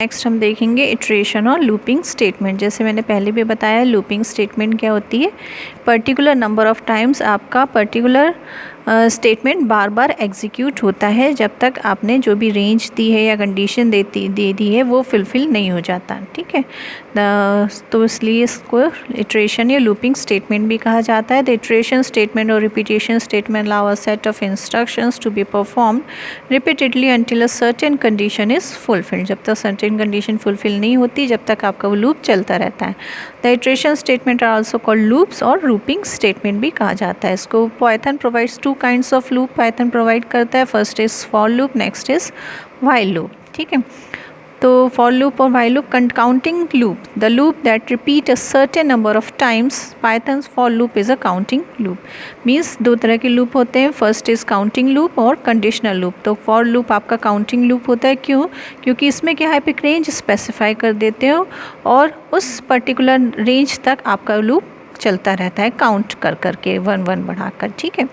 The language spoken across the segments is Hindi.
नेक्स्ट हम देखेंगे इटरेशन और लूपिंग स्टेटमेंट। जैसे मैंने पहले भी बताया, लूपिंग स्टेटमेंट क्या होती है, पर्टिकुलर नंबर ऑफ़ टाइम्स आपका पर्टिकुलर स्टेटमेंट बार बार एग्जीक्यूट होता है जब तक आपने जो भी रेंज दी है या कंडीशन दे दी है वो फुलफ़िल नहीं हो जाता। ठीक है, तो इसलिए इसको इटरेशन या लूपिंग स्टेटमेंट भी कहा जाता है। द इटरेशन स्टेटमेंट और repetition statement allow a set of instructions to be performed repeatedly until a certain condition is fulfilled. जब तक सर्टेन कंडीशन फुलफिल नहीं होती जब तक आपका वो लूप चलता रहता है। The iteration statement are also called loops और लूपिंग स्टेटमेंट भी कहा जाता है। इसको Python provides two kinds of loop Python provide करता है। First is for loop, next is while loop. ठीक है, तो फॉर लूप और while loop counting loop, the loop that repeat a certain number of times. Python's for loop is a counting loop. Means दो तरह के लूप होते हैं, फर्स्ट इज़ काउंटिंग लूप और कंडीशनल लूप। तो फॉर लूप आपका काउंटिंग लूप होता है। क्यों? क्योंकि इसमें क्या है, आप एक रेंज स्पेसिफाई कर देते हो और उस पर्टिकुलर रेंज तक आपका लूप चलता रहता है काउंट कर करके, वन वन बढ़ाकर। ठीक है,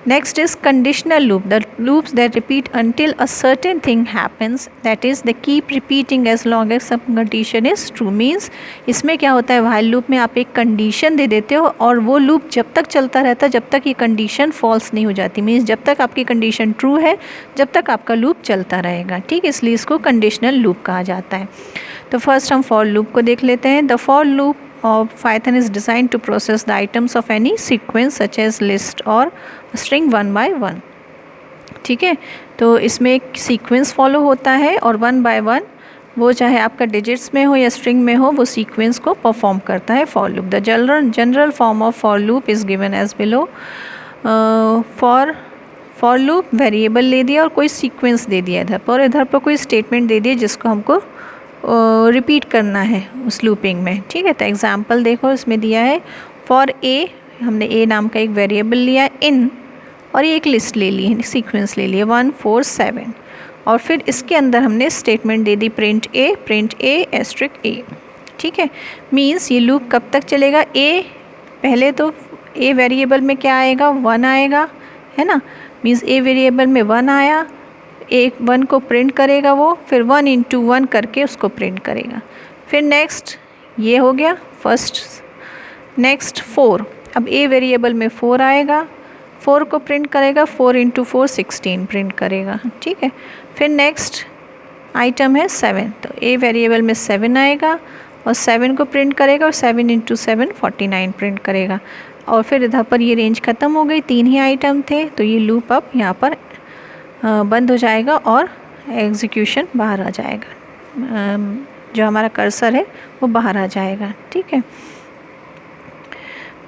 next is conditional loop, the loops that repeat until a certain thing happens, that is they keep repeating as long as some condition is true। means इसमें क्या होता है, while loop में आप एक कंडीशन दे देते हो और वो लूप जब तक चलता रहता है जब तक ये कंडीशन फॉल्स नहीं हो जाती। मीन्स जब तक आपकी कंडीशन ट्रू है जब तक आपका लूप चलता रहेगा। ठीक है, इसलिए इसको कंडीशनल लूप कहा जाता है। तो फर्स्ट हम फॉर लूप को देख लेते हैं। The for loop of Python is designed to process the items of any sequence such as list or string one by one। ठीक है, तो इसमें एक सीक्वेंस फॉलो होता है और वन बाय वन वो चाहे आपका डिजिट्स में हो या स्ट्रिंग में हो वो सीक्वेंस को परफॉर्म करता है for loop. The general form of for loop is given as below. For loop variable ले दिया और कोई सीक्वेंस दे दिया इधर पर, और इधर पर कोई स्टेटमेंट दे दिया जिसको हमको रिपीट करना है उस लूपिंग में। ठीक है, तो एग्जांपल देखो इसमें दिया है फॉर ए, हमने ए नाम का एक वेरिएबल लिया इन और ये एक लिस्ट ले ली है, सीक्वेंस ले लिया 1 4 7 और फिर इसके अंदर हमने स्टेटमेंट दे दी प्रिंट ए एस्ट्रिक ए। ठीक है, मीन्स ये लूप कब तक चलेगा, ए पहले तो ए वेरिएबल में क्या आएगा, 1 आएगा, है ना। मीन्स ए वेरिएबल में 1 आया, एक 1 को प्रिंट करेगा वो, फिर 1 into 1 करके उसको प्रिंट करेगा। फिर नेक्स्ट ये हो गया फर्स्ट, नेक्स्ट 4, अब ए वेरिएबल में 4 आएगा, 4 को प्रिंट करेगा, 4 into 4 16 प्रिंट करेगा। ठीक है, फिर नेक्स्ट आइटम है 7, तो ए वेरिएबल में 7 आएगा और 7 को प्रिंट करेगा और 7 into 7 49 प्रिंट करेगा। और फिर इधर पर ये रेंज ख़त्म हो गई, 3 ही आइटम थे, तो ये लूप अब यहाँ पर बंद हो जाएगा और एग्जीक्यूशन बाहर आ जाएगा, जो हमारा कर्सर है वो बाहर आ जाएगा। ठीक है,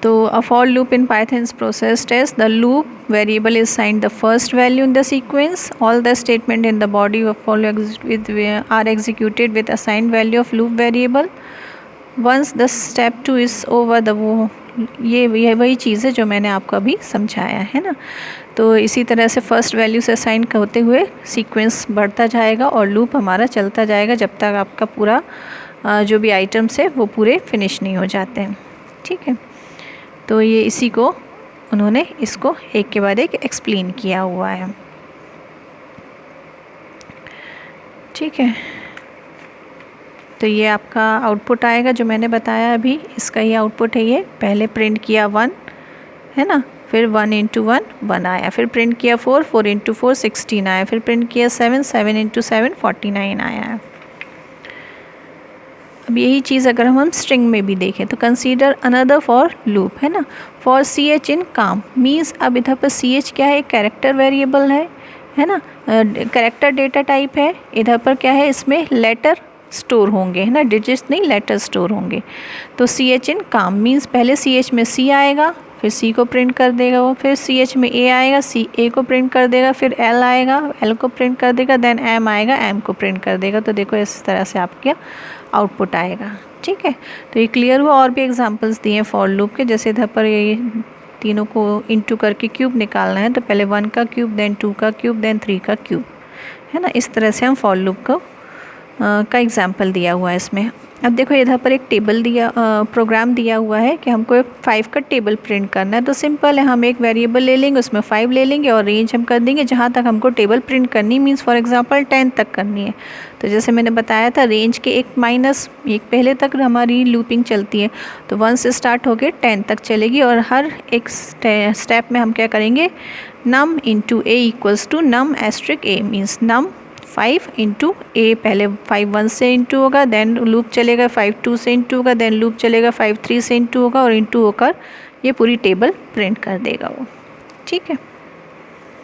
तो a for loop in Python is processed as the loop variable is assigned the first value in the sequence, all the statement in the body of for loop are executed with assigned value of loop variable once the step 2 is over। the वो ये वही चीज़ है जो मैंने आपको अभी समझाया है ना। तो इसी तरह से फर्स्ट वैल्यू से असाइन होते हुए सीक्वेंस बढ़ता जाएगा और लूप हमारा चलता जाएगा जब तक आपका पूरा जो भी आइटम्स है वो पूरे फिनिश नहीं हो जाते हैं। ठीक है, तो ये इसी को उन्होंने इसको एक के बाद एक एक्सप्लेन किया हुआ है। ठीक है, तो ये आपका आउटपुट आएगा जो मैंने बताया अभी, इसका ही आउटपुट है ये। पहले प्रिंट किया 1, है ना, फिर 1 into 1 1 आया, फिर प्रिंट किया 4 4 into 4 16 आया, फिर प्रिंट किया 7 7 into 7 49 आया है। अब यही चीज़ अगर हम स्ट्रिंग में भी देखें तो कंसीडर अनदर फॉर लूप, है ना। फॉर CH इन काम, मीन्स अब इधर पर CH क्या है, एक कैरेक्टर वेरिएबल है ना, कैरेक्टर डेटा टाइप है। इधर पर क्या है, इसमें लेटर स्टोर होंगे, है ना, डिजिट्स नहीं लेटर स्टोर होंगे। तो CH इन काम मीन्स पहले CH में C आएगा, फिर C को प्रिंट कर देगा वो, फिर CH में A आएगा, C A को प्रिंट कर देगा, फिर L आएगा, L को प्रिंट कर देगा, देन M आएगा, M को प्रिंट कर देगा। तो देखो इस तरह से आपका आउटपुट आएगा। ठीक है, तो ये क्लियर हुआ। और भी एग्जांपल्स दिए हैं फॉर लूप के, जैसे इधर पर ये तीनों को इनटू करके क्यूब निकालना है, तो पहले 1 का क्यूब, देन 2 का क्यूब, देन 3 का क्यूब, है ना। इस तरह से हम फॉर लूप को का एग्जाम्पल दिया हुआ है इसमें। अब देखो इधर पर एक टेबल दिया प्रोग्राम दिया हुआ है कि हमको एक 5 का टेबल प्रिंट करना है। तो सिंपल है, हम एक वेरिएबल ले लेंगे, उसमें 5 ले लेंगे और रेंज हम कर देंगे जहाँ तक हमको टेबल प्रिंट करनी, मीन्स फॉर एग्जांपल 10 तक करनी है। तो जैसे मैंने बताया था, रेंज के एक पहले तक हमारी लूपिंग चलती है। तो 1 से स्टार्ट होकर 10 तक चलेगी और हर एक स्टेप में हम क्या करेंगे, num into A equals to num asterisk A, means num 5 into A. पहले 5 1 से इंटू होगा, देन लूप चलेगा, 5 2 से इंटू होगा, देन लूप चलेगा, 5 3 से इंटू होगा और इंटू होकर ये पूरी टेबल प्रिंट कर देगा वो। ठीक है।